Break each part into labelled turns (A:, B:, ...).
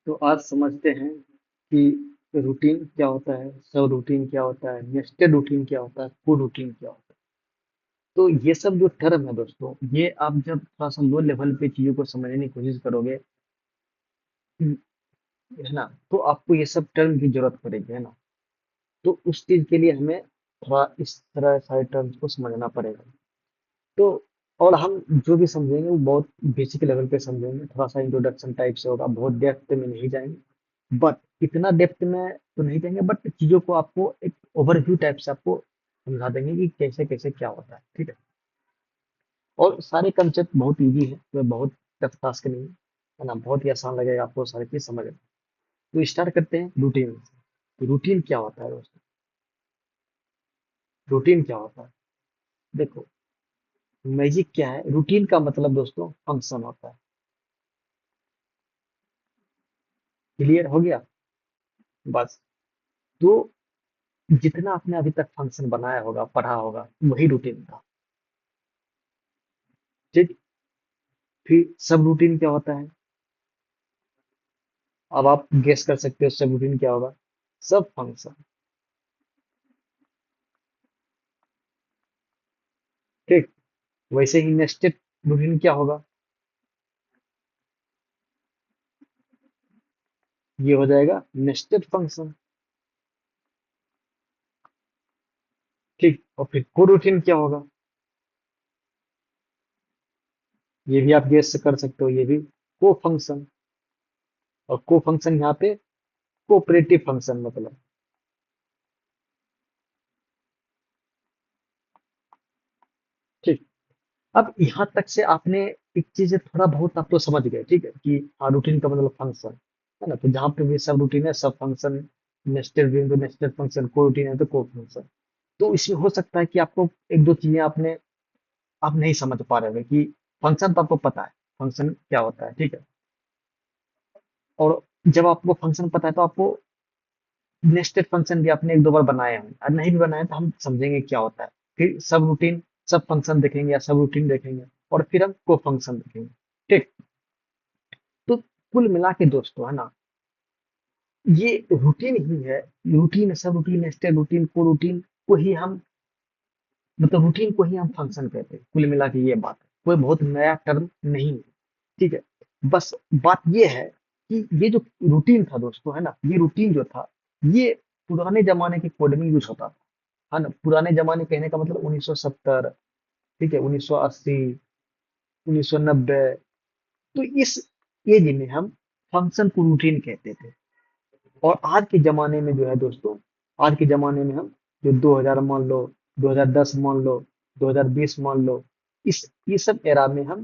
A: तो आज समझते हैं कि रूटीन क्या होता है, सब रूटीन क्या होता है, नेस्टेड रूटीन क्या होता है, फुल रूटीन क्या होता है। तो ये सब जो टर्म है दोस्तों, ये आप जब थोड़ा सा लो लेवल पे चीजों को समझने की कोशिश करोगे, हम्म, है ना, तो आपको ये सब टर्म की जरूरत पड़ेगी, है ना। तो उस चीज के लिए हमें थोड़ा इस तरह सारे टर्म्स को समझना पड़ेगा। तो और हम जो भी समझेंगे वो बहुत बेसिक लेवल पे समझेंगे, थोड़ा सा इंट्रोडक्शन टाइप से होगा, बहुत डेप्थ में नहीं जाएंगे। बट इतना डेप्थ में तो नहीं जाएंगे, बट चीजों को आपको एक ओवरव्यू टाइप से आपको समझा देंगे कि कैसे कैसे क्या होता है, ठीक है। और सारे कंसेप्ट बहुत इजी है, तो बहुत टफ टास्क नहीं है ना, बहुत ही आसान लगेगा आपको सारी चीज समझ में। तो स्टार्ट करते हैं रूटीन से। रूटीन क्या होता है दोस्तों? रूटीन क्या होता है? देखो, मैजिक क्या है, रूटीन का मतलब दोस्तों फंक्शन होता है। क्लियर हो गया? बस। तो जितना आपने अभी तक फंक्शन बनाया होगा, पढ़ा होगा, वही रूटीन था। ठीक। फिर सब रूटीन क्या होता है? अब आप गेस कर सकते हो सब रूटीन क्या होगा। सब फंक्शन। ठीक। वैसे ही नेस्टेड रूटीन क्या होगा? ये हो जाएगा नेस्टेड फंक्शन। ठीक। और फिर को रूटीन क्या होगा? ये भी आप गेस कर सकते हो, ये भी को फंक्शन। और को फंक्शन यहाँ पे कोऑपरेटिव फंक्शन मतलब। ठीक। अब यहाँ तक से आपने एक चीज थोड़ा बहुत आप तो समझ गए, ठीक है, कि हाँ रूटीन का मतलब फंक्शन है ना। तो जहाँ पे भी सब रूटीन है सब फंक्शन, नेस्टेड रूटीन तो नेस्टेड फंक्शन, को रूटीन है तो को फंक्शन। तो इसमें हो सकता है कि आपको एक दो चीजें आप नहीं समझ पा रहे हो कि फंक्शन तो आपको पता है फंक्शन क्या होता है, ठीक है। और जब आपको फंक्शन पता है तो आपको नेस्टेड फंक्शन भी आपने एक दो बार बनाए हैं, और नहीं भी बनाए तो हम समझेंगे क्या होता है। फिर सब रूटीन, सब फंक्शन देखेंगे या सब रूटीन देखेंगे, और फिर हम को फंक्शन देखेंगे। ठीक। तो कुल मिला के दोस्तों, है ना, ये रूटीन ही है। रूटीन, सब रूटीन, नेस्टेड रूटीन, को रूटीन को ही हम, मतलब रूटीन को ही हम फंक्शन कहते हैं। कुल मिला के ये बात है, कोई बहुत नया टर्म नहीं है, ठीक है। बस बात ये है कि ये जो रूटीन था दोस्तों, है ना, ये रूटीन जो था, ये पुराने जमाने के कोड में यूज होता था, है ना। पुराने जमाने कहने का मतलब 1970, ठीक है, 1980, 1990। तो इस एज में हम फंक्शन को रूटीन कहते थे। और आज के जमाने में जो है दोस्तों, आज के जमाने में हम जो 2000 मान लो, 2010 मान लो, 2020 मान लो, इस ये सब एरा में हम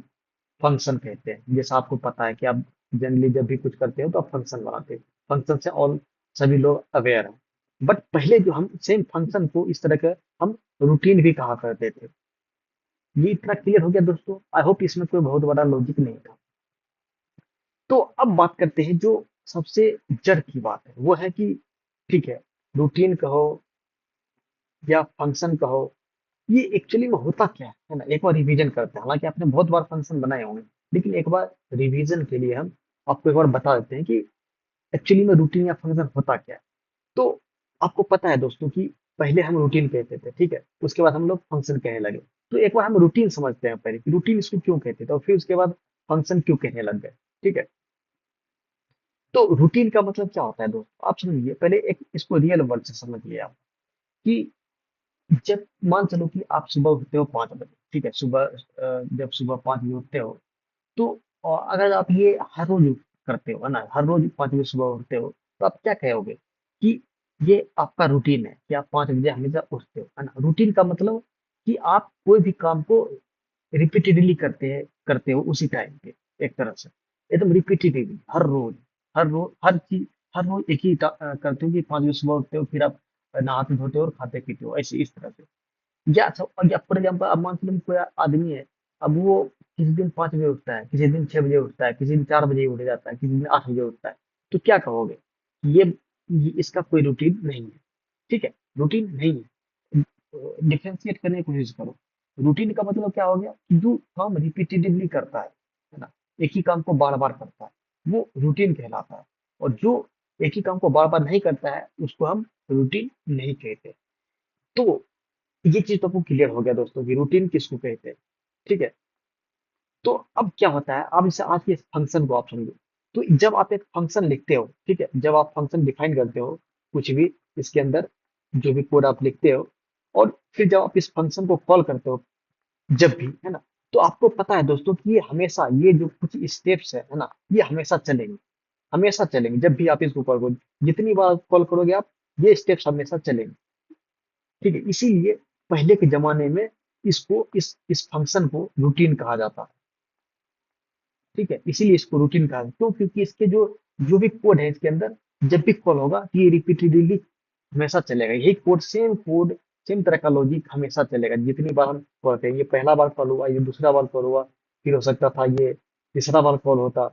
A: फंक्शन कहते हैं। जैसा आपको पता है कि आप जनरली जब भी कुछ करते हो तो आप फंक्शन बनाते हो। फंक्शन से ऑल सभी लोग अवेयर हैं। बट पहले जो हम सेम फंक्शन को इस तरह के हम रूटीन भी कहा करते थे। ये इतना क्लियर हो गया दोस्तों? आई होप इसमें कोई बहुत बड़ा लॉजिक नहीं था। तो अब बात करते हैं जो सबसे जड़ की बात है, वो है कि ठीक है, रूटीन कहो या फंक्शन कहो, ये एक्चुअली में होता क्या है ना, एक बार रिवीजन करते हैं। हालांकि आपने बहुत बार फंक्शन बनाए होंगे, लेकिन एक बार रिवीजन के लिए हम आपको एक बार बता देते हैं कि एक्चुअली में रूटीन या फंक्शन होता क्या है। तो आपको पता है दोस्तों कि पहले हम रूटीन कहते थे, ठीक है, उसके बाद हम लोग फंक्शन कहने लगे। तो एक बार हम रूटीन समझते हैं पहले कि रूटीन इसको क्यों कहते थे, और फिर उसके बाद फंक्शन क्यों कहने लग गए, ठीक है। तो रूटीन का मतलब क्या होता है दोस्तों, आप समझिए पहले, एक इसको रियल वर्ड से समझिए आप, कि जब मान चलो कि आप सुबह उठते हो 5 बजे, ठीक है, सुबह जब सुबह 5 बजे उठते हो, तो अगर आप ये हर रोज करते हो, है ना, हर रोज 5 बजे सुबह उठते हो, तो आप क्या कहोगे कि ये आपका रूटीन है कि आप 5 बजे हमेशा उठते हो, है ना। रूटीन का मतलब कि आप कोई भी काम को रिपीटेडली करते हो उसी टाइम पे, एक तरह से एकदम रिपीटेडली हर रोज, हर रोज हर चीज, हर रोज एक ही करते हो कि 5 बजे सुबह उठते हो, फिर आप नहाते धोते हो और खाते पीते हो, ऐसे इस तरह से। या अच्छा, या फॉर एग्जाम्पल अब मान लो कोई आदमी है, अब वो किसी दिन 5 बजे उठता है, किसी दिन 6 बजे उठता है, किसी दिन 4 बजे उठ जाता है, किसी दिन 8 बजे उठता है। तो क्या कहोगे? ये इसका कोई रूटीन नहीं है, ठीक है, रूटीन नहीं है। डिफ्रेंशिएट करने की कोशिश करो। रूटीन का मतलब क्या हो गया कि जो काम रिपीटेटिवली करता है ना, एक ही काम को बार बार करता है, वो रूटीन कहलाता है। और जो एक ही काम को बार बार नहीं करता है उसको हम रूटीन नहीं कहते। तो ये चीज तो आपको क्लियर हो गया दोस्तों कि रूटीन किसको कहते हैं। ठीक है। तो अब क्या होता है, अब जैसे आज के फंक्शन को आप समझो। तो जब आप एक फंक्शन लिखते हो, ठीक है, जब आप फंक्शन डिफाइन करते हो कुछ भी, इसके अंदर जो भी कोड आप लिखते हो, और फिर जब आप इस फंक्शन को कॉल करते हो, जब भी, है ना, तो आपको पता है दोस्तों कि ये हमेशा, ये जो कुछ स्टेप्स है ना, ये हमेशा चलेंगे, हमेशा चलेंगे। जब भी आप इसको कॉल करो, जितनी बार कॉल करोगे आप, ये स्टेप्स हमेशा चलेंगे। ठीक है। इसीलिए पहले के जमाने में इसको, इस फंक्शन को रूटीन कहा जाता है। ठीक है। इसीलिए इसको रूटीन कहा है, क्यों? क्योंकि इसके जो जो भी कोड है इसके अंदर, जब भी कॉल होगा तो ये रिपीटेडली हमेशा चलेगा। यही कोड, सेम तरह का लॉजिक हमेशा चलेगा जितनी बार हम कॉल करेंगे। ये पहला बार कॉल हुआ, ये दूसरा बार कॉल हुआ, फिर हो सकता था ये तीसरा बार कॉल होता।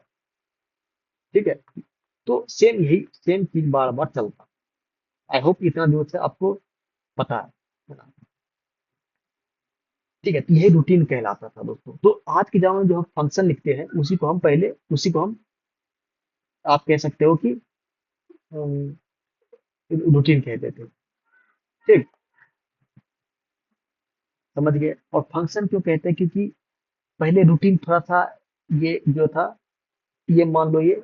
A: ठीक है। तो सेम चीज बार बार चलता। आई होप इतना जो है आपको पता है ना? ठीक है। तो यही रूटीन कहलाता था दोस्तों। तो आज के जमाने में जो हम फंक्शन लिखते हैं, उसी को हम, आप कह सकते हो कि रूटीन कहते थे। ठीक, समझ गए। और फंक्शन क्यों कहते हैं? क्योंकि पहले रूटीन थोड़ा सा, ये जो था, ये मान लो ये,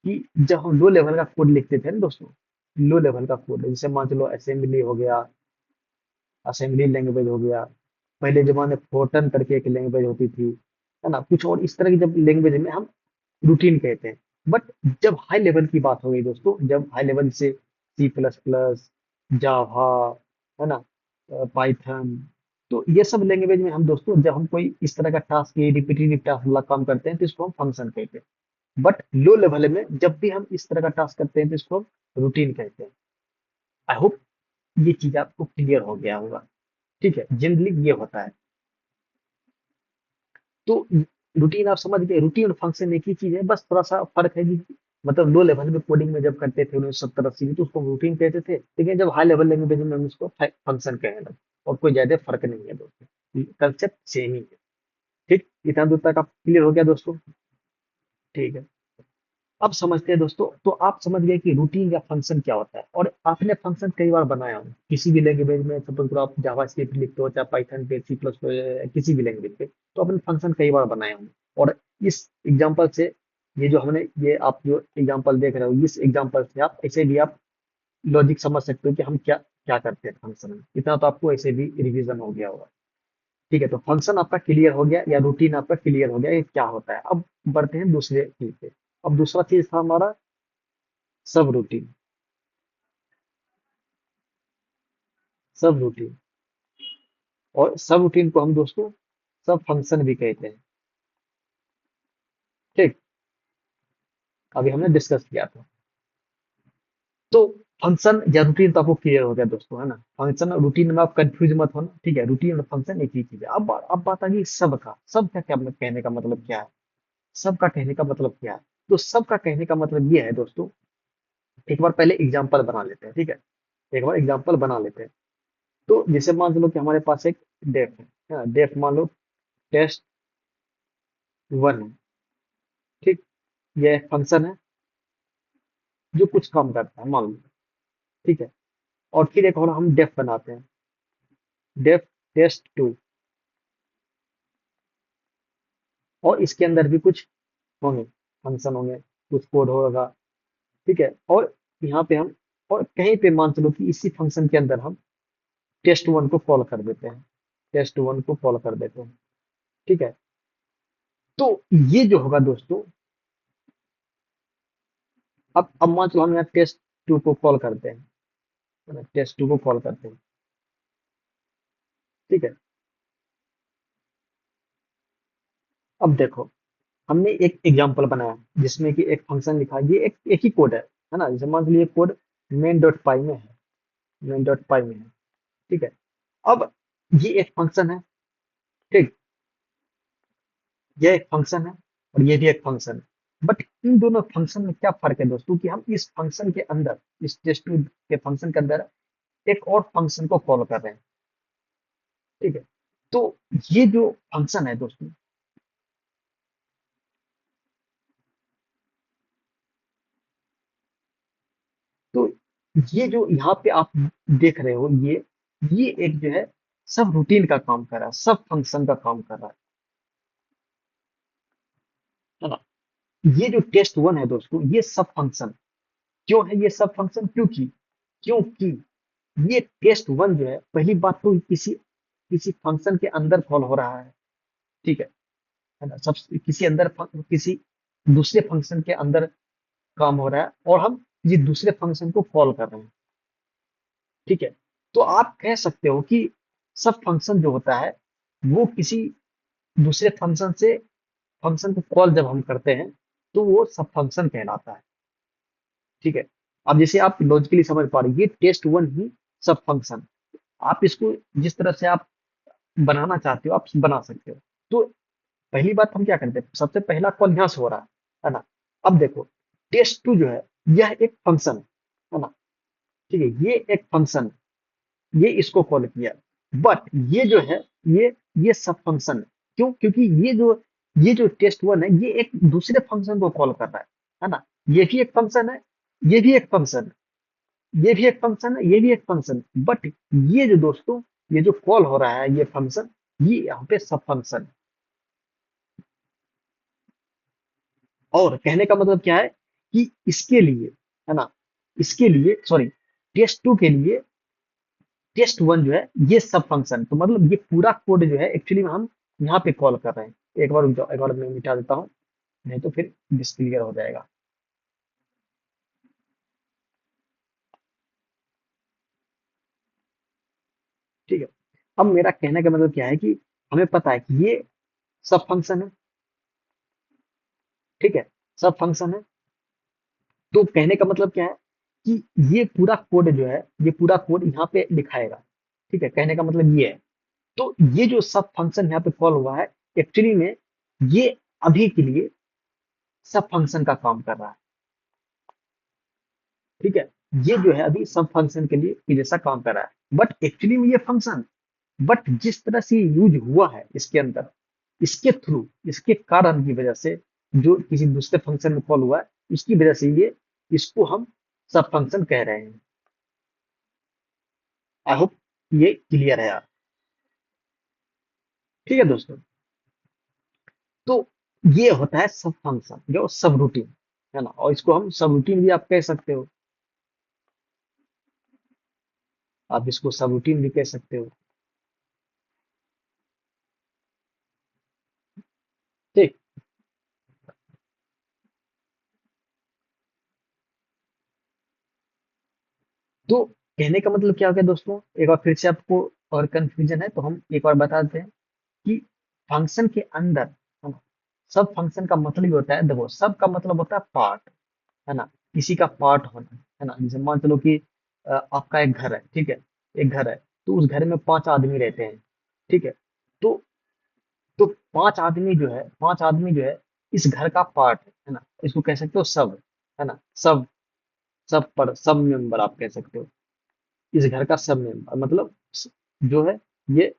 A: कि जब हम लो लेवल का कोड लिखते थे ना दोस्तों, लो लेवल का कोड, जैसे मान चलो असेंबली हो गया, असेंबली लैंग्वेज हो गया, पहले जमाने फोर्टन करके एक लैंग्वेज होती थी, है ना, कुछ और इस तरह की जब लैंग्वेज में हम रूटीन कहते हैं। बट जब हाई लेवल की बात हो गई दोस्तों, जब हाई लेवल से C++, जावा, है ना, पाइथन, तो ये सब लैंग्वेज में हम दोस्तों, जब हम कोई इस तरह का टास्क, ये रिपीटेटिव टास्क वाला काम करते हैं, तो इसको हम फंक्शन कहते हैं। बट लो लेवल में जब भी हम इस तरह का टास्क करते हैं, तो इसको हम रूटीन कहते हैं। आई होप ये चीज आपको क्लियर हो गया होगा। ठीक है। जनरली ये होता है। तो रूटीन आप समझ गए, रूटीन और फंक्शन एक ही चीज है, बस थोड़ा सा फर्क है कि मतलब लो लेवल में कोडिंग में जब करते थे 1970-80 में, तो उसको रूटीन कहते थे, लेकिन जब हाई लेवल लैंग्वेज में हम उसको फंक्शन कहने लगे। और कोई ज्यादा फर्क नहीं है दोस्तों, कंसेप्ट सेम ही है। ठीक, इतना दूर तक आप क्लियर हो गया दोस्तों? ठीक है। अब समझते हैं दोस्तों। तो आप समझ गए कि रूटीन या फंक्शन क्या होता है, और आपने फंक्शन कई बार बनाया हो किसी भी लैंग्वेज में, सपोज करो आप जावा स्क्रिप्ट लिखते हो, चाहे पाइथन पे, C++ पे, किसी भी लैंग्वेज पे, तो आपने फंक्शन कई बार बनाए होंगे। और इस एग्जांपल से, ये जो हमने, ये आप जो एग्जांपल देख रहे हो, इस एग्जांपल से आप ऐसे भी आप लॉजिक समझ सकते हो कि हम क्या क्या करते हैं फंक्शन में। इतना तो आपको ऐसे भी रिवीजन हो गया होगा। ठीक है। तो फंक्शन आपका क्लियर हो गया, या रूटीन आपका क्लियर हो गया, ये क्या होता है। अब बढ़ते हैं दूसरे चीज पे। अब दूसरा चीज था हमारा सब रूटीन। सब रूटीन, और सब रूटीन को हम दोस्तों सब फंक्शन भी कहते हैं। ठीक, अभी हमने डिस्कस किया था। तो फंक्शन या रूटीन तो आपको क्लियर हो गया दोस्तों, है ना? फंक्शन और रूटीन में आप कंफ्यूज मत होना। ठीक है। रूटीन और फंक्शन एक ही चीज है। अब बात आ गई सब का क्या कहने का मतलब क्या है? सबका कहने का मतलब क्या है? तो सबका कहने का मतलब ये है दोस्तों, एक बार पहले एग्जाम्पल बना लेते हैं। ठीक है। एक बार एग्जाम्पल बना लेते हैं। तो जैसे मान लो कि हमारे पास एक डेफ है ना, डेफ मान लो test1 है। ठीक, ये एक फंक्शन है जो कुछ काम करता है, मान लो। ठीक है। और फिर एक और हम डेफ बनाते हैं, डेफ test2, और इसके अंदर भी कुछ होंगे, फंक्शन होंगे, कुछ कोड होगा। ठीक है। और यहाँ पे हम, और कहीं पे मान चलो कि इसी फंक्शन के अंदर हम test1 को कॉल कर देते हैं, test1 को कॉल कर देते हैं। ठीक है। तो ये जो होगा दोस्तों, अब मान चलो हम यहाँ test2 को कॉल करते हैं, है ना, test2 को कॉल करते हैं। ठीक है। अब देखो, हमने एक एग्जांपल बनाया जिसमें कि एक फंक्शन लिखा है, ये एक ही कोड है ना, जैसे मान लीजिए कोड मेन डॉट पाई में है, मेन डॉट पाई में है। ठीक है। अब ये एक फंक्शन है। ठीक, ये एक फंक्शन है, और ये भी एक फंक्शन है। बट इन दोनों फंक्शन में क्या फर्क है दोस्तों, कि हम इस फंक्शन के अंदर, इस टेस्ट के फंक्शन के अंदर एक और फंक्शन को कॉल कर रहे हैं। ठीक है। तो ये जो फंक्शन है दोस्तों, ये जो यहाँ पे आप देख रहे हो, ये एक जो है सब रूटीन का काम कर रहा है, सब फंक्शन का काम कर रहा है ना। ये जो टेस्ट वन है दोस्तों, ये सब फंक्शन क्यों है, ये सब फंक्शन क्योंकि क्योंकि ये टेस्ट वन जो है, पहली बात तो किसी किसी फंक्शन के अंदर कॉल हो रहा है, ठीक है ना। सब किसी अंदर किसी दूसरे फंक्शन के अंदर काम हो रहा है, और हम ये दूसरे फंक्शन को कॉल कर रहे हैं, ठीक है। तो आप कह सकते हो कि सब फंक्शन जो होता है, वो किसी दूसरे फंक्शन को कॉल जब हम करते हैं, तो वो सब फंक्शन कहलाता है, ठीक है। अब जैसे आप लॉजिकली समझ पा रहे हैं, ये टेस्ट वन ही सब फंक्शन, आप इसको जिस तरह से आप बनाना चाहते हो आप बना सकते हो। तो पहली बात हम क्या करते हैं, सबसे पहला कॉल यहाँ से हो रहा है ना। अब देखो, टेस्ट टू जो है, यह एक फंक्शन है ना, ठीक है, ये एक फंक्शन, ये इसको कॉल किया। बट ये जो है, ये सब फंक्शन है। क्यों? क्योंकि ये जो टेस्ट वन है, ये एक दूसरे फंक्शन को कॉल कर रहा है ना। ये भी एक फंक्शन है, ये भी एक फंक्शन है, ये भी एक फंक्शन है, ये भी एक फंक्शन है। बट ये जो दोस्तों, ये जो कॉल हो रहा है, ये फंक्शन, ये यहाँ पे सब फंक्शन है। और कहने का मतलब क्या है कि इसके लिए, है ना, इसके लिए सॉरी, टेस्ट टू के लिए टेस्ट वन जो है, ये सब फंक्शन, तो मतलब ये पूरा कोड जो है एक्चुअली में हम यहाँ पे कॉल कर रहे हैं। एक बार रुक जाओ, एक बार मैं मिटा देता हूँ, नहीं तो फिर डिसक्लियर हो जाएगा। ठीक है। अब मेरा कहने का मतलब क्या है कि हमें पता है कि ये सब फंक्शन है, ठीक है, सब फंक्शन है। तो कहने का मतलब क्या है कि ये पूरा कोड जो है, ये पूरा कोड यहाँ पे लिखाएगा, ठीक है। कहने का मतलब ये है। तो ये जो सब फंक्शन यहाँ पे कॉल हुआ है, एक्चुअली में ये अभी के लिए सब फंक्शन का काम कर रहा है, ठीक है। ये जो है अभी सब फंक्शन के लिए के जैसा काम कर रहा है, बट एक्चुअली में ये फंक्शन, बट जिस तरह से यूज हुआ है इसके अंदर, इसके थ्रू, इसके कारण की वजह से, जो किसी दूसरे फंक्शन में कॉल हुआ है, उसकी वजह से ये, इसको हम सब फंक्शन कह रहे हैं। आई होप ये क्लियर है यार। ठीक है दोस्तों। तो ये होता है सब फंक्शन, जो सब रूटीन है ना, और इसको हम सब रूटीन भी आप कह सकते हो, आप इसको सब रूटीन भी कह सकते हो, ठीक। तो कहने का मतलब क्या हो गया दोस्तों, एक बार फिर से आपको और कंफ्यूजन है तो हम एक बार बता देते हैं कि फंक्शन के अंदर, है ना, सब फंक्शन का मतलब ही होता है, देखो सब का मतलब होता है पार्ट, है ना, किसी का पार्ट होना, है ना। जैसे मान चलो कि आपका एक घर है, ठीक है, एक घर है, तो उस घर में 5 आदमी रहते हैं, ठीक है। तो तो 5 आदमी जो है, 5 आदमी जो है, इस घर का पार्ट है ना, इसको कह सकते हो सब, है ना, सब, सब मेंबर आप कह सकते हो, इस घर का सब मेंबर मतलब जो है, ये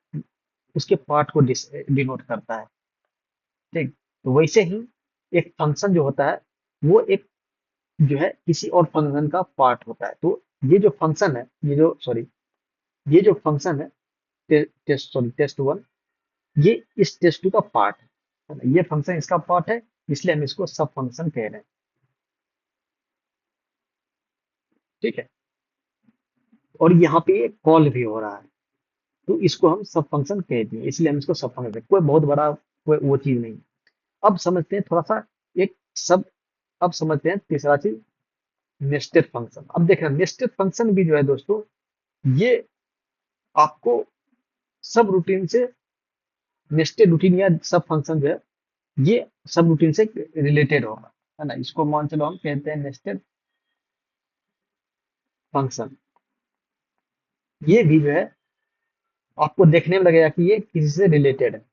A: उसके पार्ट को डिनोट करता है, ठीक। तो वैसे ही एक फंक्शन जो होता है, वो एक जो है किसी और फंक्शन का पार्ट होता है। तो ये जो फंक्शन है, ये जो सॉरी, ये जो फंक्शन है, टेस्ट वन, ये इस टेस्ट टू का पार्ट है ना, ये फंक्शन इसका पार्ट है, इसलिए हम इसको सब फंक्शन कह रहे हैं, ठीक है। और यहाँ पे ये कॉल भी हो रहा है, तो इसको हम सब फंक्शन कह दिए, इसलिए हम इसको सब फंक्शन, कोई बहुत बड़ा कोई वो चीज नहीं। अब समझते हैं थोड़ा सा एक सब, अब समझते हैं तीसरा चीज, नेस्टेड फंक्शन। अब देख रहे हैं नेस्टेड फंक्शन भी जो है दोस्तों, ये आपको सब रूटीन से, नेस्टेड रूटीन या सब फंक्शन जो है, ये सब रूटीन से रिलेटेड होगा, है ना। इसको मान चलो हम कहते हैं नेस्टेड फंक्शन। ये भी जो है आपको देखने में लगेगा कि ये किसी से रिलेटेड है।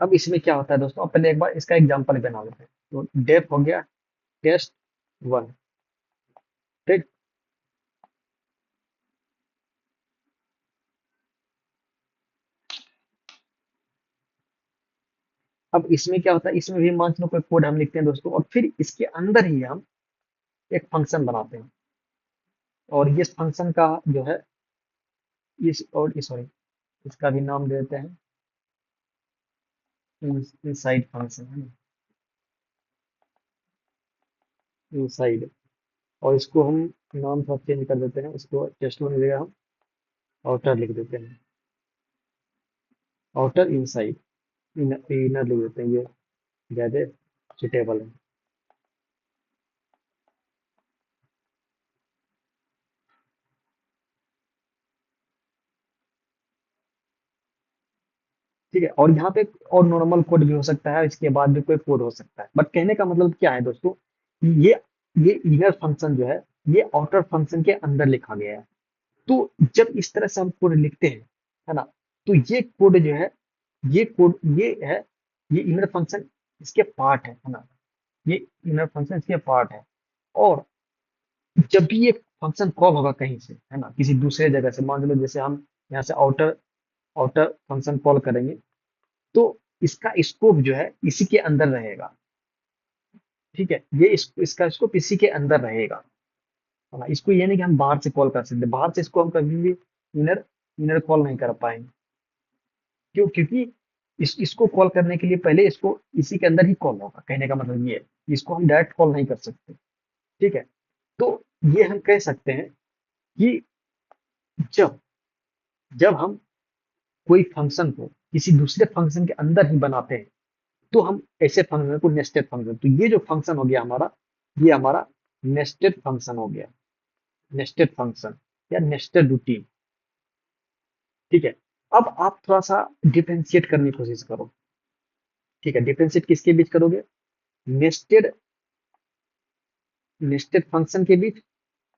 A: अब इसमें क्या होता है दोस्तों, अब पहले एक बार इसका एग्जांपल बना लेते हैं। तो डेफ हो गया टेस्ट वन, ठीक। अब इसमें क्या होता है, इसमें भी मान लो कोई कोड हम लिखते हैं दोस्तों, और फिर इसके अंदर ही हम एक फंक्शन बनाते हैं, और इस फंक्शन का जो है, इस और इस सॉरी, इसका भी नाम दे देते हैं इनसाइड फंक्शन, है ना, इनसाइड। और इसको हम नाम थोड़ा चेंज कर देते हैं, इसको टेस्ट वन की जगह हम आउटर लिख देते हैं, आउटर इनसाइड, इनर लिख देते हैं, ये ज्यादा सुटेबल है। ठीक है, और यहाँ पे और नॉर्मल कोड भी हो सकता है, इसके बाद भी कोई कोड हो सकता है, बट कहने का मतलब क्या है दोस्तों, ये ये इनर फंक्शन जो है, ये आउटर फंक्शन के अंदर लिखा गया है। तो जब इस तरह से हम कोड लिखते हैं, है ना, तो ये कोड जो है, ये कोड ये है, ये इनर फंक्शन इसके पार्ट है ना, ये इनर फंक्शन इसके पार्ट है। और जब भी ये फंक्शन कॉल होगा कहीं से, है ना, किसी दूसरे जगह से, मान लो जैसे हम यहाँ से आउटर आउटर फंक्शन कॉल करेंगे, तो इसका स्कोप जो है इसी के अंदर रहेगा। ठीक है, ये इसका स्कोप इसी के अंदर रहेगा, है ना। इसको ये नहीं कि हम बाहर से कॉल कर सकते, बाहर से इसको हम कभी भी इनर इनर कॉल नहीं कर पाएंगे। क्यों? क्योंकि इसको कॉल करने के लिए पहले इसको इसी के अंदर ही कॉल होगा, कहने का मतलब ये है, इसको हम डायरेक्ट कॉल नहीं कर सकते। ठीक है, तो ये हम कह सकते हैं कि जब जब हम कोई फंक्शन को किसी दूसरे फंक्शन के अंदर ही बनाते हैं, तो हम ऐसे फंक्शन को नेस्टेड फंक्शन, तो ये जो फंक्शन हो गया हमारा, ये हमारा नेस्टेड फंक्शन हो गया, नेस्टेड फंक्शन या नेस्टेड रूटीन। ठीक है, अब आप थोड़ा सा डिफरेंशिएट करने की कोशिश करो। ठीक है, डिफरेंशिएट किसके बीच करोगे? नेस्टेड नेस्टेड फंक्शन के बीच,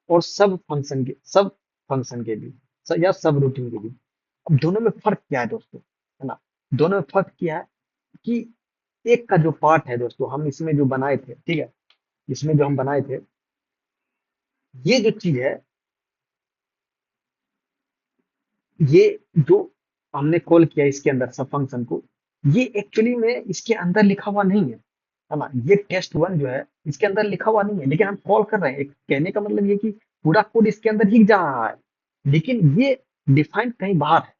A: और सब फंक्शन के बीच, या सब रूटीन के बीच। अब दोनों में फर्क क्या है दोस्तों, है ना, दोनों में फर्क क्या है कि एक का जो पार्ट है दोस्तों, हम इसमें जो बनाए थे, ठीक है, इसमें जो हम बनाए थे, ये जो चीज है, ये जो हमने कॉल किया इसके अंदर सब फंक्शन को, ये एक्चुअली में इसके अंदर लिखा हुआ नहीं है ना, ये टेस्ट वन जो है इसके अंदर लिखा हुआ नहीं है, लेकिन हम कॉल कर रहे हैं। कहने का मतलब ये कि पूरा कोड इसके अंदर ही जा रहा है, लेकिन ये डिफाइंड कहीं बाहर है।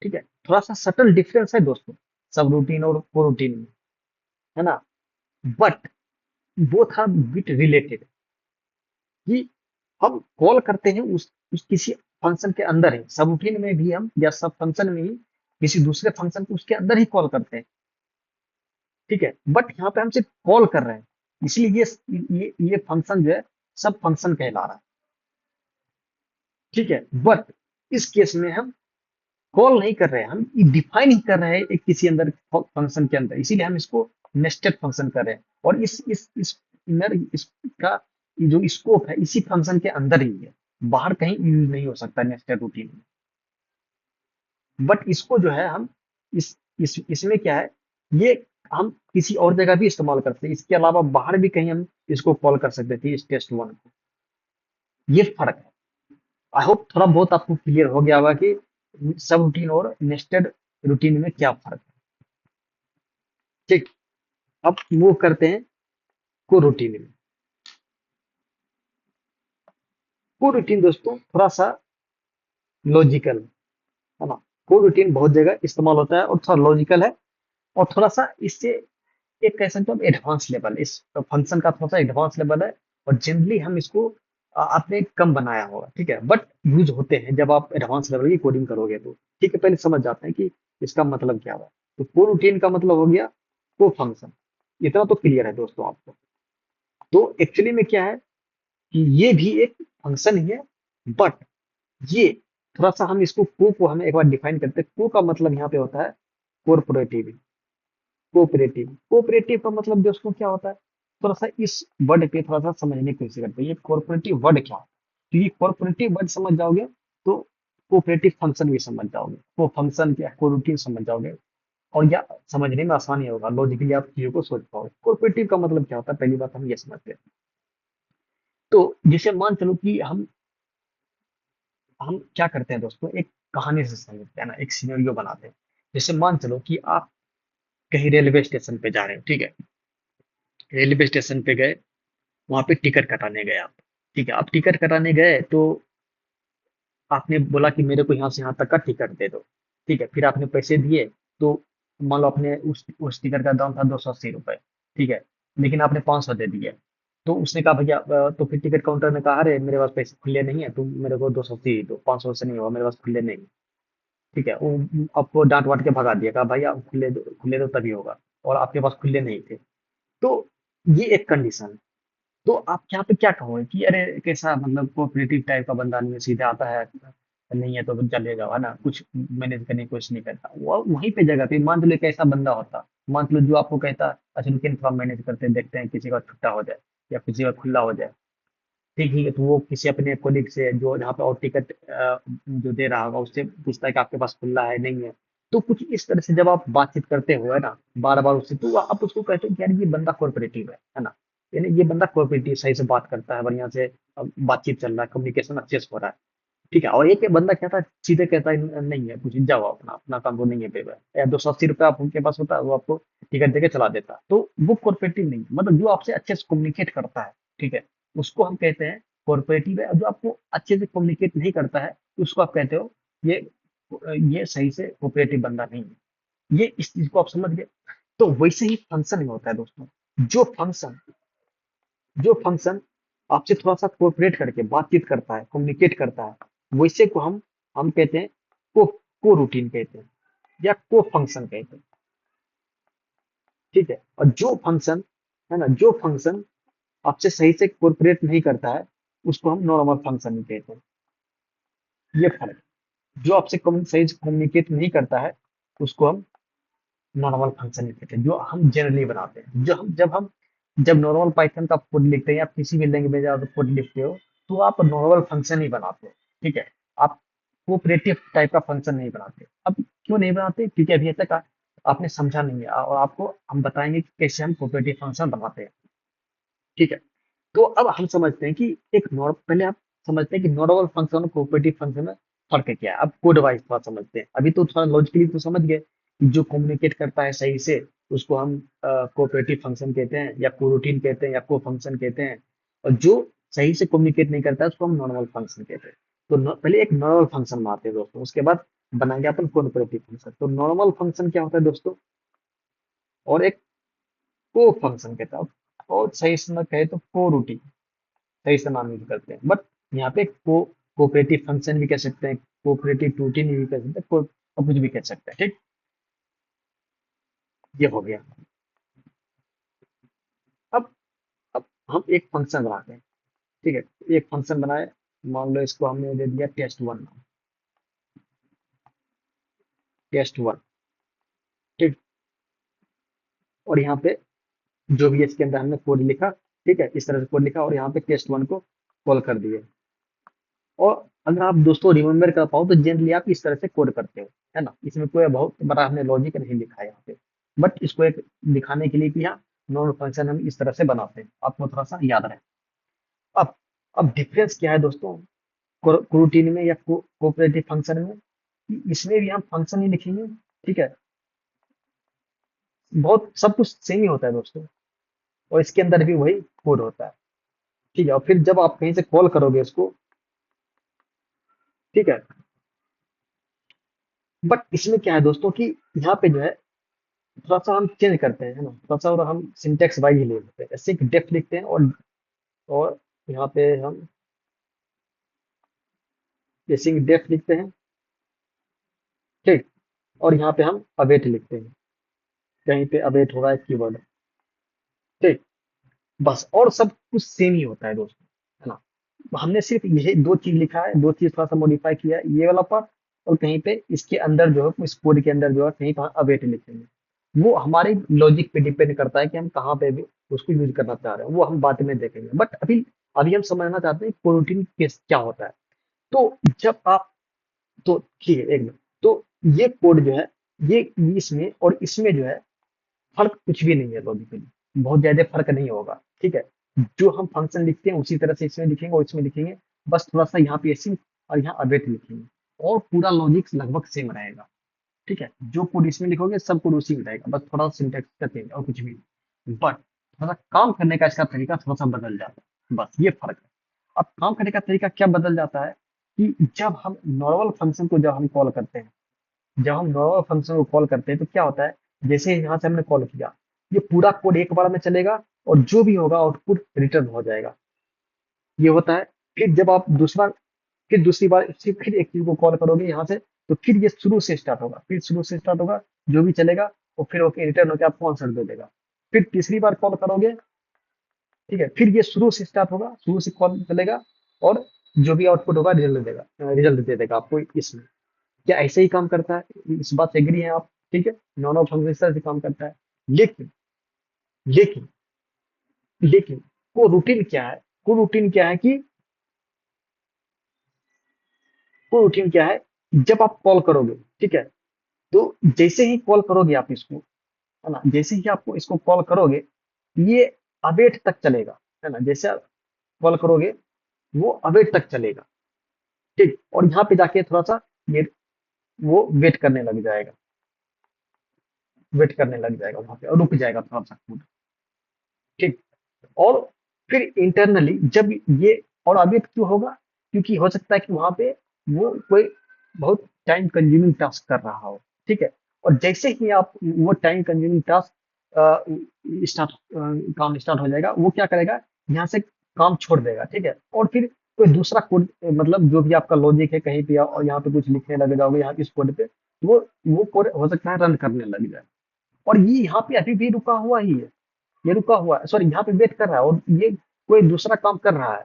A: ठीक है, थोड़ा सा सटल डिफरेंस है दोस्तों, सब रूटीन और को रूटीन में, है ना, but both are bit related, कि हम कॉल करते हैं उस किसी फंक्शन के अंदर ही, सब रूटीन में भी हम, या सब फंक्शन में ही किसी दूसरे फंक्शन को उसके अंदर ही कॉल करते हैं। ठीक है, बट यहाँ पे हम सिर्फ कॉल कर रहे हैं, इसलिए ये फंक्शन जो है सब फंक्शन कहला रहा है। ठीक है, बट इस केस में हम कॉल नहीं कर रहे हैं, हम डिफाइन ही कर रहे हैं एक किसी अंदर फंक्शन के अंदर, इसीलिए हम इसको नेस्टेड फंक्शन कर रहे हैं। और इस इनर इसका जो स्कोप है इसी फंक्शन के अंदर ही है, बाहर कहीं यूज नहीं हो सकता नेस्टेड रूटीन में। बट इसको जो है हम इसमें क्या है, ये हम किसी और जगह भी इस्तेमाल करते हैं, इसके अलावा बाहर भी कहीं हम इसको कॉल कर सकते थे इस टेस्ट वन को। ये फर्क है। आई होप थोड़ा बहुत आपको क्लियर हो गया होगा कि सब रूटीन और नेस्टेड रूटीन में क्या फर्क है। ठीक, अब मूव करते हैं को रूटीन में। को रूटीन दोस्तों थोड़ा सा लॉजिकल है ना, को रूटीन बहुत जगह इस्तेमाल होता है और थोड़ा लॉजिकल है, और थोड़ा सा इससे एक कह सकते हो एडवांस लेवल, इस फंक्शन का थोड़ा सा एडवांस लेवल है। और जनरली हम इसको आपने कम बनाया होगा, ठीक है, बट यूज होते हैं जब आप एडवांस लेवल की कोडिंग करोगे तो। ठीक है, पहले समझ जाते हैं कि इसका मतलब क्या हुआ। तो को रूटीन का मतलब हो गया को फंक्शन, इतना तो क्लियर है दोस्तों आपको। तो एक्चुअली में क्या है कि ये भी एक फंक्शन ही है, बट ये थोड़ा सा हम इसको को हम एक बार डिफाइन करते हैं। को का मतलब यहाँ पे होता है कोऑपरेटिव, कोऑपरेटिव कोऑपरेटिव का मतलब दोस्तों क्या होता है, थोड़ा सा इस वर्ड पे थोड़ा सा समझने की कोशिश करते हैं, ये कोऑपरेटिव वर्ड क्या है। तो ये कोऑपरेटिव वर्ड समझ जाओगे तो कोऑपरेटिव फंक्शन भी समझ जाओगे, को फंक्शन क्या को रूटीन समझ जाओगे, और या समझने में आसानी होगा, लॉजिकली आप चीजों को सोच पाओगे। कोऑपरेटिव का मतलब क्या होता है, पहली बात हम ये समझते हैं। तो जैसे मान चलो कि हम क्या करते हैं दोस्तों, एक कहानी से समझते हैं ना, एक सिनेरियो बनाते हैं। जैसे मान चलो कि आप कहीं रेलवे स्टेशन पे जा रहे हो, ठीक है। रेलवे स्टेशन पे गए, वहां पे टिकट कटाने गए आप, ठीक है। आप टिकट कटाने गए तो आपने बोला कि मेरे को यहाँ से यहाँ तक का टिकट दे दो, ठीक है। फिर आपने पैसे दिए, तो मान लो आपने उस टिकट का दाम था 280 रुपये, ठीक है। लेकिन आपने 500 दे दिए। तो उसने कहा भैया, तो फिर टिकट काउंटर ने कहा, अरे मेरे पास पैसे खुले नहीं है, तुम मेरे को 280 दो, 500 से नहीं होगा, मेरे पास खुले नहीं, ठीक है। वो आपको डांट वाट के भगा दिया, कहा भैया खुले दो तभी होगा, और आपके पास खुले नहीं थे। तो ये एक कंडीशन। तो आप यहाँ पे क्या कहोगे कि अरे कैसा मतलब कोऑपरेटिव टाइप का बंदा नहीं है, सीधे आता है, नहीं है तो चले जाओ, है ना, कुछ मैनेज करने की कोशिश नहीं करता। वो वहीं पे जगह पे मान लो एक ऐसा बंदा होता, मान लो जो आपको कहता, अच्छा रुकिए थोड़ा मैनेज करते हैं, देखते हैं किसी का छुट्टा हो जाए या किसी का खुला हो जाए, ठीक ठीक है। तो वो किसी अपने कोलिग से जो जहाँ पे और टिकट जो दे रहा होगा उससे पूछता है कि आपके पास खुला है नहीं है। तो कुछ इस तरह से जब आप बातचीत करते हो, है ना, बार बार उससे, तो आप उसको कहते हो कि यार ये बंदा कोऑपरेटिव है ना। यानी ये बंदा कोऑपरेटिव, सही से बात करता है, बढ़िया से बातचीत चल रहा है, कम्युनिकेशन अच्छे से हो रहा है, ठीक है। और एक बंदा कहता है, सीधे कहता है नहीं है कुछ, जाओ अपना अपना काम, वो नहीं है पेपर, या 280 रुपये आप उनके पास होता है, वो आपको टिकट देके चला देता। तो वो कॉर्पोरेटिव नहीं है। मतलब जो आपसे अच्छे से कम्युनिकेट करता है, ठीक है, उसको हम कहते हैं कॉर्पोरेटिव है। और जो आपको अच्छे से कम्युनिकेट नहीं करता है, उसको आप कहते हो ये ये सही से कोऑपरेटिव बंदा नहीं है। ये इस चीज को आप समझ गए। तो वैसे ही फंक्शन में होता है दोस्तों। जो फंक्शन जो फंक्शन आपसे थोड़ा सा कोऑपरेट करके बातचीत करता है, कम्युनिकेट करता है, वैसे को हम कहते हैं को रूटीन कहते हैं, या को फंक्शन कहते हैं, ठीक है। और जो फंक्शन, है ना, जो फंक्शन आपसे सही से कोऑपरेट नहीं करता है, उसको हम नॉर्मल फंक्शन कहते हैं। ये फर्क। जो आपसे सही से कम्युनिकेट नहीं करता है, उसको हम नॉर्मल फंक्शन कहते हैं, जो हम जनरली बनाते हैं। जब नॉर्मल पाइथन का कोड लिखते हैं या किसी भी लैंग्वेज का कोड लिखते हो, तो आप नॉर्मल फंक्शन ही बनाते हो, ठीक है। आप कोऑपरेटिव टाइप का फंक्शन नहीं बनाते। अब क्यों नहीं बनाते? क्योंकि अभी तक आपने समझा नहीं है, और आपको हम बताएंगे कि कैसे हम कोऑपरेटिव फंक्शन बनाते हैं, ठीक है। तो अब हम समझते हैं कि पहले आप समझते हैं कि नॉर्मल फंक्शन और कोऑपरेटिव फंक्शन में फर्क क्या है। अब कोड वाइज थोड़ा समझते हैं। अभी तो थोड़ा लॉजिकली तो समझ गए कि जो कम्युनिकेट करता है सही से, उसको हम कोऑपरेटिव फंक्शन कहते हैं, या कोरूटीन कहते हैं, या को फंक्शन कहते हैं। और जो सही से कम्युनिकेट नहीं करता है, उसको हम नॉर्मल फंक्शन कहते हैं। तो पहले एक नॉर्मल फंक्शन बनाते हैं दोस्तों, उसके बाद बनाएंगे अपन कोऑपरेटिव फंक्शन। तो नॉर्मल फंक्शन क्या होता है दोस्तों, और एक को फंक्शन कहता है, और सही से मैं कहे तो को रूटीन, सही से नाम यूज करते हैं। बट यहाँ पे कोऑपरेटिव फंक्शन भी कह सकते हैं, कोऑपरेटिव रूटीन भी कह सकते हैं, और कुछ भी कह सकते हैं, ठीक। ये हो गया। अब अब हम एक फंक्शन बनाते हैं, ठीक है। एक फंक्शन बनाए, मान लो इसको हमने दे दिया टेस्ट 1, टेस्ट 1, ठीक। और यहाँ पे जो भी इसके अंदर हमने कोड लिखा, ठीक है, इस तरह से कोड लिखा, और यहाँ पे टेस्ट 1 को कॉल कर दिए। और अगर आप दोस्तों रिमेम्बर कर पाओ, तो जनरली आप इस तरह से कोड करते हो, है ना। इसमें कोई बहुत बड़ा हमने लॉजिक नहीं लिखा है यहाँ पे, बट इसको एक दिखाने के लिए कि हाँ, नॉर्मल फंक्शन हम इस तरह से बनाते हैं, आपको थोड़ा सा याद रहे। अब अब डिफरेंस क्या है दोस्तों, कोरूटीन में या कोऑपरेटिव फंक्शन में, कि इसमें भी हम फंक्शन ही लिखेंगे, ठीक है। बहुत सब कुछ सेम ही होता है दोस्तों, और इसके अंदर भी वही कोड होता है, ठीक है। और फिर जब आप कहीं से कॉल करोगे इसको, ठीक है। बट इसमें क्या है दोस्तों कि यहाँ पे जो है, थोड़ा सा हम चेंज करते हैं, है ना, थोड़ा सा, और हम सिंटेक्स वाइज ही ले लेते हैं। ऐसे डेफ लिखते हैं, और यहाँ पे हम जैसे डेफ लिखते हैं, ठीक। और यहाँ पे हम अवेट लिखते हैं, कहीं पे अवेट हो रहा है कीवर्ड, ठीक। बस, और सब कुछ सेम ही होता है दोस्तों, है ना। हमने सिर्फ यही दो चीज लिखा है, दो चीज थोड़ा सा मॉडिफाई किया है, ये वाला पार्ट, और कहीं पे इसके अंदर जो है, इस कोड के अंदर जो है, कहीं पर अवेट लिखेंगे। वो हमारे लॉजिक पे डिपेंड करता है कि हम कहाँ पे भी उसको यूज करना चाह रहे हैं, वो हम बाद में देखेंगे। बट अभी अभी हम समझना चाहते हैं कोरूटीन क्या होता है। तो जब आप, तो ठीक है, एक मिनट। तो ये कोड जो है, ये इसमें और इसमें जो है, फर्क कुछ भी नहीं है लॉजिकली, बहुत ज्यादा फर्क नहीं होगा, ठीक है। जो हम फंक्शन लिखते हैं उसी तरह से इसमें लिखेंगे और इसमें लिखेंगे, बस थोड़ा सा यहाँ पे ऐसी और यहाँ अवेट लिखेंगे, और पूरा लॉजिक लगभग सेम रहेगा, ठीक है, जो कोड इसमें लिखोगे सब कोड उसी में रहेगा, बस थोड़ा सा सिंटेक्स का चेंज और कुछ भी नहीं। बट थोड़ा सा काम करने का इसका तरीका थोड़ा सा बदल जाता है, बस ये फर्क है। अब काम करने का तरीका क्या बदल जाता है कि जब हम नॉर्मल फंक्शन को जब हम कॉल करते हैं, जब हम नॉर्मल फंक्शन को कॉल करते हैं तो क्या होता है, जैसे ही यहाँ से हमने कॉल किया, ये पूरा कोड एक बार में चलेगा और जो भी होगा आउटपुट रिटर्न हो जाएगा, ये होता है। फिर जब आप फिर दूसरी बार फिर एक चीज को कॉल करोगे यहाँ से, तो फिर ये शुरू से स्टार्ट होगा, फिर शुरू से स्टार्ट होगा, जो भी चलेगा वो फिर ओके रिटर्न होकर आपको आंसर दे देगा। फिर तीसरी बार कॉल करोगे, ठीक है, फिर ये शुरू से स्टार्ट होगा, शुरू से कॉल चलेगा, और जो भी आउटपुट होगा रिजल्ट दे देगा आपको इसमें। क्या ऐसे ही काम करता है? इस बात से एग्री है आप? ठीक है, नॉन ऑफ फंक्शन इस तरह से काम करता है। लेकिन लेकिन लेकिन को रूटीन क्या है, को रूटीन क्या है कि को रूटीन क्या है, जब आप कॉल करोगे, ठीक है, तो जैसे ही कॉल करोगे आप इसको, है ना, जैसे ही आपको इसको कॉल करोगे, ये अवेट तक चलेगा, है ना, जैसे आप कॉल करोगे वो अवेट तक चलेगा, ठीक, और यहाँ पे जाके थोड़ा सा ये वो वेट करने लग जाएगा वहां पे और रुक जाएगा थोड़ा सा कूद, ठीक। और फिर इंटरनली जब ये, और अवेट क्यों होगा, क्योंकि हो सकता है कि वहां पे वो कोई बहुत टाइम कंज्यूमिंग टास्क कर रहा हो, ठीक है, और जैसे ही आप वो टाइम कंज्यूमिंग टास्क स्टार्ट काम स्टार्ट हो जाएगा, वो क्या करेगा, यहाँ से काम छोड़ देगा, ठीक है, और फिर कोई दूसरा कोड, मतलब जो भी आपका लॉजिक है कहीं पे और यहाँ पे कुछ लिखने लग जाओगे यहाँ इस कोड पे, तो वो कोड हो सकता है रन करने लग जाए, और ये यहाँ पे अभी भी रुका हुआ ही है, ये रुका हुआ है, सॉरी, यहाँ पे वेट कर रहा है, और ये कोई दूसरा काम कर रहा है,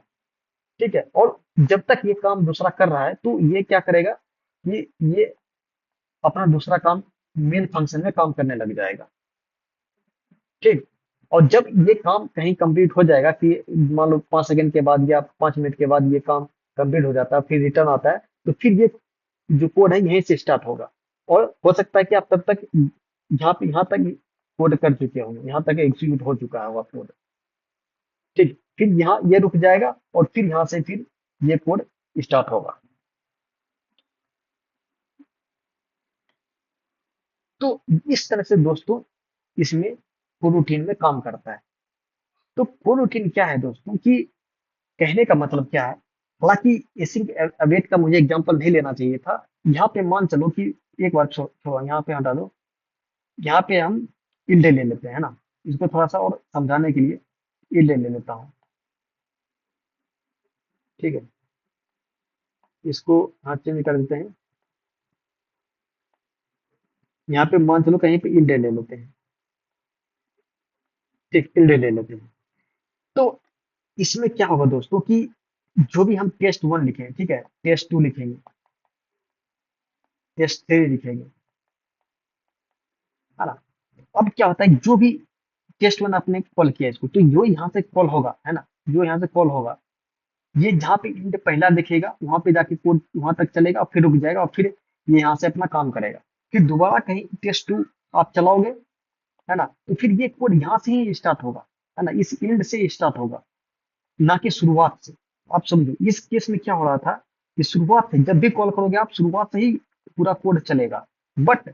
A: ठीक है, और जब तक ये काम दूसरा कर रहा है तो ये क्या करेगा, ये अपना दूसरा काम मेन फंक्शन में काम करने लग जाएगा, ठीक। और जब ये काम कहीं कंप्लीट हो जाएगा कि मान लो 5 सेकंड के बाद या 5 मिनट के बाद ये काम कंप्लीट हो जाता है, फिर रिटर्न आता है, तो फिर ये जो कोड है यहीं से स्टार्ट होगा, और हो सकता है कि आप तब तक यहाँ तक कोड कर चुके होंगे, यहाँ तक एग्जीक्यूट हो चुका होगा कोड, ठीक, फिर यहाँ ये रुक जाएगा और फिर यहाँ से फिर ये कोड स्टार्ट होगा। तो इस तरह से दोस्तों इसमें कोरूटीन में काम करता है। तो कोरूटीन क्या है दोस्तों, कि कहने का मतलब क्या है, हालांकि एसिंक अवेट का मुझे एग्जांपल नहीं लेना चाहिए था, यहाँ पे मान चलो कि एक बार छोड़ो, यहाँ पे हटा दो, यहाँ पे हम इल्डे ले लेते हैं, है ना, इसको थोड़ा सा और समझाने के लिए इल्डे ले लेता हूँ, ठीक है, इसको हाथ चेंज कर देते हैं, यहाँ पे मान चलो कहीं पे इल्डे ले लेते हैं, ठीक, इल्डे ले लेते हैं। तो इसमें क्या होगा दोस्तों कि जो भी हम टेस्ट 1 लिखेंगे, ठीक है, टेस्ट 2 लिखेंगे, टेस्ट 3 लिखेंगे, है ना, अब क्या होता है, जो भी टेस्ट 1 आपने कॉल किया इसको, तो जो यहाँ से कॉल होगा, है ना, जो यहाँ से कॉल होगा, ये जहाँ पे इंट पहला दिखेगा वहां पे जाके कोड वहां तक चलेगा और फिर रुक जाएगा और फिर ये यहाँ से अपना काम करेगा। फिर दोबारा कहीं टेस्ट 2 आप चलाओगे, है ना, तो फिर ये कोड यहाँ से ही स्टार्ट होगा, है ना, इस इंड से स्टार्ट होगा, ना कि शुरुआत से। आप समझो इस केस में क्या हो रहा था, कि शुरुआत से जब भी कॉल करोगे आप, शुरुआत से ही पूरा कोड चलेगा, बट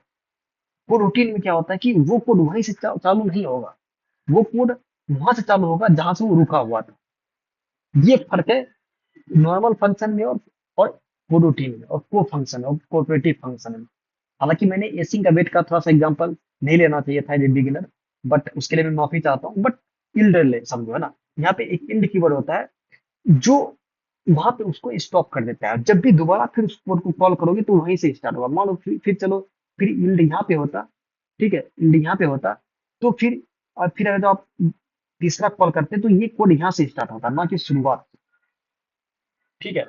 A: वो रूटीन में क्या होता है कि वो कोड वहीं से चालू नहीं होगा, वो कोड वहां से चालू होगा जहां से वो रुका हुआ था। ये फर्क है नॉर्मल फंक्शन में और कोरूटीन में और को फंक्शन और कोऑपरेटिव फंक्शन में। हालांकि मैंने एसिंग का वेट का थोड़ा सा एग्जांपल नहीं लेना चाहिए था एज बिगिनर, बट उसके लिए मैं माफी चाहता हूँ, बट इल्ड ले समझो, है ना, यहाँ पे एक इल्ड कीवर्ड होता है जो वहां पे उसको स्टॉप कर देता है, जब भी दोबारा फिर उस कोड को कॉल करोगे तो वहीं से स्टार्ट होगा, मान लो फिर चलो, फिर इल्ड यहाँ पे होता, ठीक है, इल्ड यहाँ पे होता, तो फिर और फिर अगर आप तीसरा कॉल करते तो ये कोड यहाँ से स्टार्ट होता, ना कि शुरुआत, ठीक है।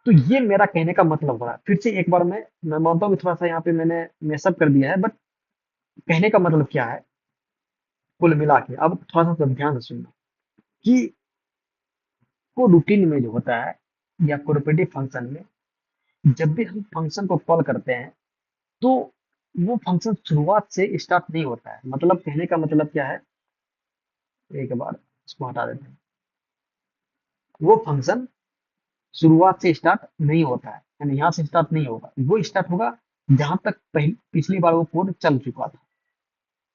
A: तो ये मेरा कहने का मतलब हो रहा है, फिर से एक बार मैं मानता हूँ कि थोड़ा सा यहाँ पे मैंने मैसअप कर दिया है, बट कहने का मतलब क्या है, कुल मिला के अब थोड़ा सा सब ध्यान से सुनना, कि को रूटीन में जो होता है या कोऑपरेटिव फंक्शन में, जब भी हम फंक्शन को कॉल करते हैं, तो वो फंक्शन शुरुआत से स्टार्ट नहीं होता है, मतलब कहने का मतलब क्या है, एक बार इसको हटा देते हैं, वो फंक्शन शुरुआत से स्टार्ट नहीं होता है, यानी यहाँ से स्टार्ट नहीं होगा, वो स्टार्ट होगा जहां तक पिछली बार वो कोड चल चुका था,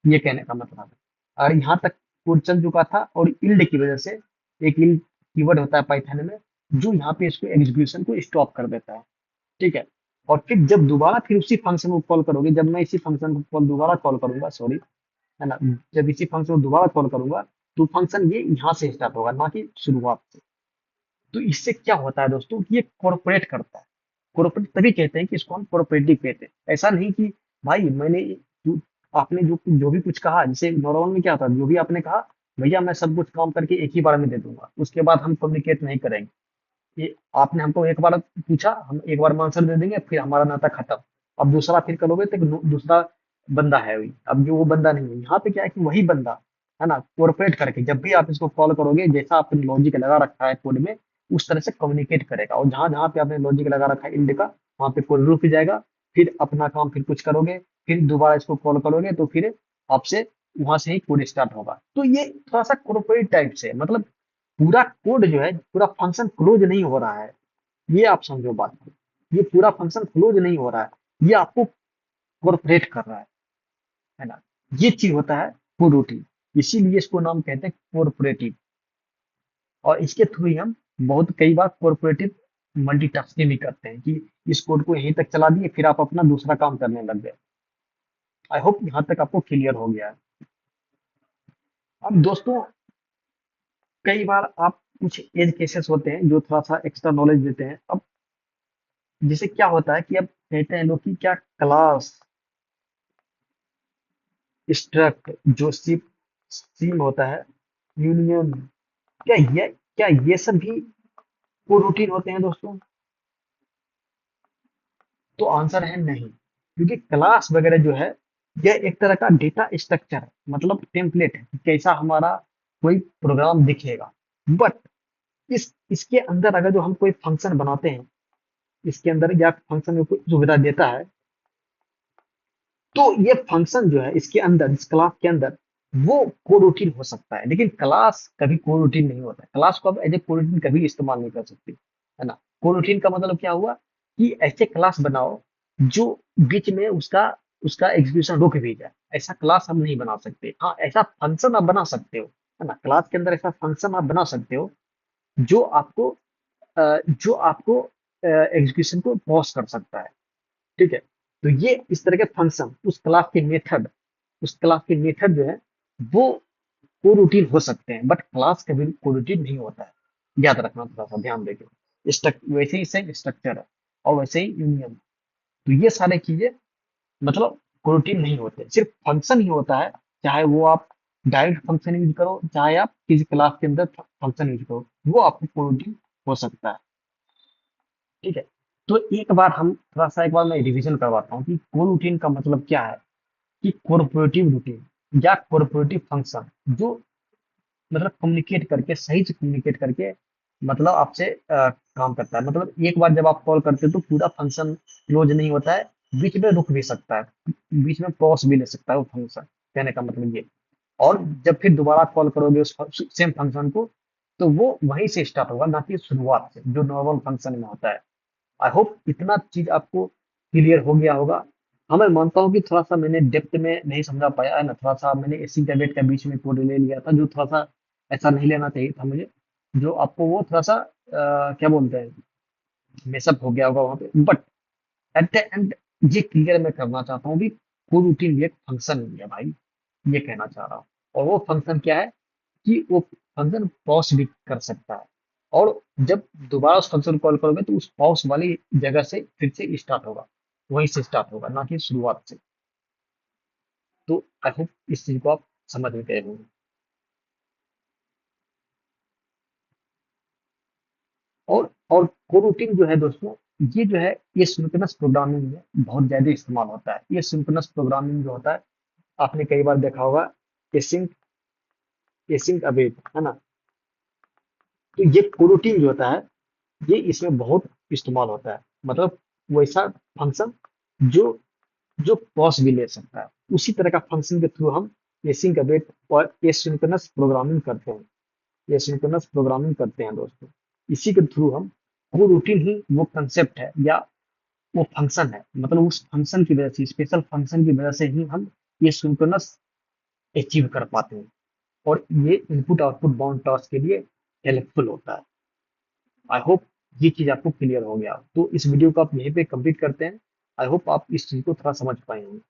A: ये कहने का मतलब है। और यहाँ तक कोड चल चुका था और इल्ड की वजह से, एक इल्ड कीवर्ड होता है पाइथन में, जो यहाँ पे इसको एग्जीक्यूशन को स्टॉप कर देता है। ठीक है। और फिर जब दोबारा फिर उसी फंक्शन को कॉल करोगे, जब मैं इसी फंक्शन को कॉल दोबारा कॉल करूंगा, सॉरी, है ना, जब इसी फंक्शन को दोबारा कॉल करूंगा, तो फंक्शन ये यहाँ से स्टार्ट होगा, ना कि शुरुआत से। तो इससे क्या होता है दोस्तों कि ये कॉर्पोरेट करता है। कॉर्पोरेट तभी कहते हैं कि इसको हम कॉर्पोरेटिव कहते हैं। ऐसा नहीं कि भाई मैंने आपने जो जो भी कुछ कहा, जैसे नॉर्मल में क्या था, जो भी आपने कहा, भैया मैं सब कुछ काम करके एक ही बार में दे दूंगा, उसके बाद हम कम्युनिकेट नहीं करेंगे। ये आपने हमको एक बार पूछा, हम एक बार में आंसर दे देंगे, फिर हमारा नाता खत्म। अब दूसरा फिर करोगे तो दूसरा बंदा है वही, अब जो वो बंदा नहीं है, यहाँ पे क्या है कि वही बंदा, है ना, कोऑपरेट करके जब भी आप इसको कॉल करोगे, जैसा आपने लॉजिक लगा रखा है कोड में, उस तरह से कम्युनिकेट करेगा। और जहां जहां पे आपने लॉजिक लगा रखा है इंड का, वहां पे कोड रुक जाएगा। फिर अपना काम फिर कुछ करोगे, फिर दोबारा इसको कॉल करोगे, तो फिर आपसे वहां से ही कोड स्टार्ट होगा। तो ये थोड़ा सा कॉर्पोरेट टाइप से, मतलब पूरा कोड जो है, पूरा फंक्शन क्लोज नहीं हो रहा है। ये आप समझो बात को। ये पूरा फंक्शन क्लोज नहीं हो रहा है, ये आपको कॉर्पोरेट कर रहा है ना। ये चीज होता है कोरूटीन। इसीलिए इसको नाम कहते हैं कॉर्पोरेटिव। और इसके थ्रू ही हम बहुत कई बार कॉर्पोरेटिव मल्टीटास्किंग भी करते हैं, कि इस कोड को यहीं तक चला दिए, फिर आप अपना दूसरा काम करने लग गए। आई होप यहाँ तक आपको क्लियर हो गया है। अब दोस्तों, कई बार आप कुछ एज केसेस होते हैं जो थोड़ा सा एक्स्ट्रा नॉलेज देते हैं। अब जैसे क्या होता है कि अब कहते हैं लोग कि क्या क्लास, स्ट्रक्ट, जो सिप सीम होता है, यूनियन, क्या ये सब भी को रूटीन होते हैं दोस्तों? तो आंसर है नहीं। क्योंकि क्लास वगैरह जो है, यह एक तरह का डेटा स्ट्रक्चर है, मतलब टेम्पलेट है कि कैसा हमारा कोई प्रोग्राम दिखेगा। बट इसके अंदर अगर जो हम कोई फंक्शन बनाते हैं, इसके अंदर या फंक्शन में कोई सुविधा देता है, तो ये फंक्शन जो है इसके अंदर, इस क्लास के अंदर, वो कोरूटीन हो सकता है। लेकिन क्लास कभी कोरूटीन नहीं होता है। क्लास को आप एज ए कोरूटीन कभी इस्तेमाल नहीं कर सकते, है ना। कोरूटीन का मतलब क्या हुआ कि ऐसे क्लास बनाओ जो बीच में उसका उसका एग्जीक्यूशन रुक भी जाए। ऐसा क्लास हम नहीं बना सकते। हाँ, ऐसा फंक्शन आप बना सकते हो, है ना। क्लास के अंदर ऐसा फंक्शन आप बना सकते हो जो आपको जो आपको एग्जीक्यूशन को पॉज कर सकता है। ठीक है। तो ये इस तरह के फंक्शन, उस क्लास के मेथड जो है, वो कोरूटीन हो सकते हैं, बट क्लास कभी कोरूटीन नहीं होता है। याद रखना, थोड़ा सा ध्यान देके। वैसे ही सेम स्ट्रक्चर है, और वैसे ही यूनियन। तो ये सारी चीजें मतलब कोरूटीन नहीं होते, सिर्फ फंक्शन ही होता है। चाहे वो आप डायरेक्ट फंक्शन यूज करो, चाहे आप किसी क्लास के अंदर फंक्शन यूज करो, वो आपको कोरूटीन हो सकता है। ठीक है। तो एक बार मैं रिवीजन करवाता हूँ कि कोरूटीन का मतलब क्या है। कि कॉर्पोरेटिव रूटीन या कॉर्पोरेटिव फंक्शन, जो मतलब कम्युनिकेट करके, सही से कम्युनिकेट करके, मतलब आपसे काम करता है। मतलब एक बार जब आप कॉल करते हो तो पूरा फंक्शन क्लोज नहीं होता है, बीच में रुक भी सकता है, बीच में पॉज भी ले सकता है वो फंक्शन। कहने का मतलब ये। और जब फिर दोबारा कॉल करोगे उस सेम फंक्शन को, तो वो वहीं से स्टार्ट होगा, ना कि शुरुआत से जो नॉर्मल फंक्शन में होता है। आई होप इतना चीज आपको क्लियर हो गया होगा। हाँ, मैं मानता हूँ कि थोड़ा सा मैंने डेप्थ में नहीं समझा पाया, है ना। थोड़ा सा मैंने एसिड टैबलेट का बीच में कोड ले लिया था, जो थोड़ा सा ऐसा नहीं लेना चाहिए था मुझे। जो आपको वो थोड़ा सा क्या बोलते हैं, मेसअप हो गया होगा वहां पे। बट एट द एंड ये क्लियर मैं करना चाहता हूँ कि कोड रूटीन भी एक फंक्शन नहीं है भाई, ये कहना चाह रहा हूँ। और वो फंक्शन क्या है कि वो फंक्शन पॉज भी कर सकता है। और जब दोबारा उस फंक्शन कॉल करोगे तो उस पॉज वाली जगह से फिर से स्टार्ट होगा, वहीं से स्टार्ट होगा, ना कि शुरुआत से। तो आई होप इस चीज को आप समझ में गए होंगे। और कोरूटीन जो है दोस्तों, ये जो है, ये सिंक्रोनस प्रोग्रामिंग में बहुत ज्यादा इस्तेमाल होता है। ये सिंक्रोनस प्रोग्रामिंग जो होता है, आपने कई बार देखा होगा, एसिंक एसिंक अवेट, है ना। तो ये कोरूटीन जो होता है, ये इसमें बहुत इस्तेमाल होता है। मतलब वैसा फंक्शन जो जो पॉज भी ले सकता है, उसी तरह का फंक्शन के थ्रू हम एसिंक अवेट और एसिंक्रोनस प्रोग्रामिंग करते हैं। एसिंक्रोनस प्रोग्रामिंग करते हैं दोस्तों। इसी के थ्रू हम, वो रूटीन ही वो कंसेप्ट है, या वो फंक्शन है, मतलब उस फंक्शन की वजह से, स्पेशल फंक्शन की वजह से ही हम ये सिंक्रोनस अचीव कर पाते हैं। और ये इनपुट आउटपुट बाउंड टास्क के लिए हेल्पफुल होता है। आई होप ये चीज आपको क्लियर हो गया। तो इस वीडियो को आप यहीं पे कंप्लीट करते हैं। आई होप आप इस चीज को थोड़ा समझ पाए होंगे।